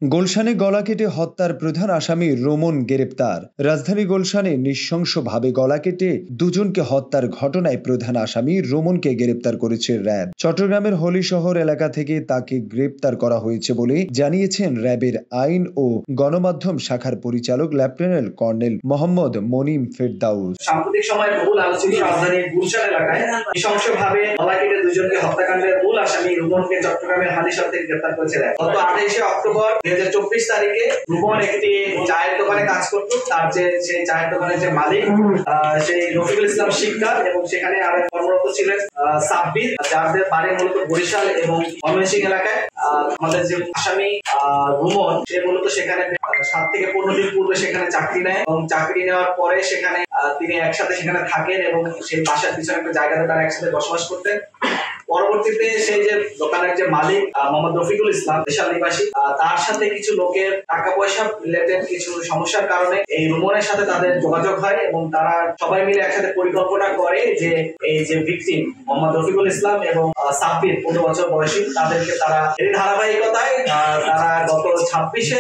গুলশানে গলা কেটে হত্যার প্রধান আসামি রোমন গ্রেপ্তার। রাজধানী গুলশানে নৃশংসভাবে গলা কেটে দুজনকে হত্যার ঘটনায় প্রধান আসামি রোমনকে গ্রেপ্তার করেছে র্যাব। চট্টগ্রামের হলিশহর এলাকা থেকে তাকে গ্রেপ্তার করা হয়েছে বলে জানিয়েছেন র্যাবের আইন ও গণমাধ্যম শাখার পরিচালক লেফটেন্যান্ট কর্নেল মোহাম্মদ মনিম ফেরদাউস। সাম্প্রতিক সময়ে বহুল আলোচিত রাজধানীর গুলশান এলাকায় নৃশংসভাবে গলা কেটে দুজনকে হত্যাকাণ্ডের মূল আসামি রোমনকে চট্টগ্রামের হালিশহর থেকে গ্রেপ্তার করেছে র্যাব। গত 28শে অক্টোবর 2024 তারিখে রোমন একটি চায়ের দোকানে কাজ করত। তার যে সেই চায়ের দোকানের যে মালিক সেই রফিকুল ইসলাম শিকদার এবং সেখানে আরো কর্মরত ছিলেন সাব্বির, যাদের বাড়ি মূলত বরিশাল এবং ময়মনসিংহ এলাকায়। আমাদের যে আসামি রোমন, সে মূলত সেখানে 7 থেকে 15 দিন পূর্বে সেখানে চাকরি নেয় এবং চাকরি নেওয়ার পরে সেখানে তিনি একসাথে সেখানে থাকেন এবং সেই বাসার পিছনে একটা জায়গাতে তারা একসাথে বসবাস করতেন। পরবর্তীতে সেই যে দোকানের যে মালিক মোহাম্মদ রফিকুল ইসলাম, দেশাল নিবাসী, তার সাথে কিছু লোকের টাকা পয়সা রিলেটেড কিছু সমস্যার কারণে এই রোমনের সাথে তাদের যোগাযোগ হয় এবং তারা সবাই মিলে একসাথে পরিকল্পনা করে যে এই যে ভিকটিম মোহাম্মদ রফিকুল ইসলাম এবং সাব্বির 15 বছর বয়সী, তাদেরকে তারা এই ধারাবাহিকতায় তারা গত 26শে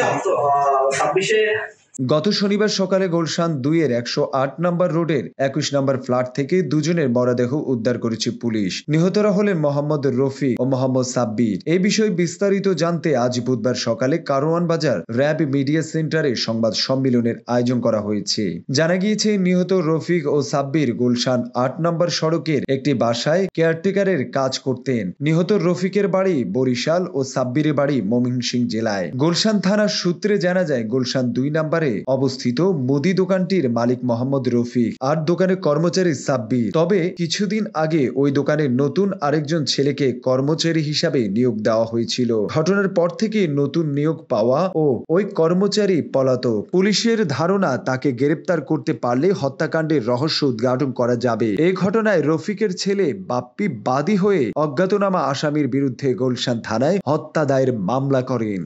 গত শনিবার সকালে গুলশান 2-এর 108 নম্বর রোডের 21 নম্বর ফ্ল্যাট থেকে দুজনের মরদেহ উদ্ধার করেছে পুলিশ। নিহতরা হলেন মোহাম্মদ রফি ও মোহাম্মদ সাব্বির। এই বিষয়ে বিস্তারিত জানতে আজ বুধবার সকালে কারওয়ান বাজার র্যাব মিডিয়া সেন্টারে সংবাদ সম্মেলনের আয়োজন করা হয়েছে। জানা গিয়েছে, নিহত রফিক ও সাব্বির গুলশান 8 নম্বর সড়কের একটি বাসায় কেয়ারটেকারের কাজ করতেন। নিহত রফিকের বাড়ি বরিশাল ও সাব্বিরের বাড়ি ময়মনসিংহ জেলায়। গুলশান থানার সূত্রে জানা যায়, গুলশান 2 নম্বরে অবস্থিত মুদি দোকানটির মালিক মোহাম্মদ রফিক আর দোকানের কর্মচারী সাব্বির। তবে কিছুদিন আগে ওই দোকানের নতুন আরেকজন ছেলেকে কর্মচারী হিসাবে নিয়োগ দেওয়া হয়েছিল। ঘটনার পর থেকে নতুন নিয়োগ পাওয়া ও ওই কর্মচারী পলাতক। পুলিশের ধারণা, তাকে গ্রেপ্তার করতে পারলে হত্যাকাণ্ডের রহস্য উদ্ঘাটন করা যাবে। এই ঘটনায় রফিকের ছেলে বাপ্পি বাদী হয়ে অজ্ঞাতনামা আসামির বিরুদ্ধে গুলশান থানায় হত্যা দায়ের মামলা করেন।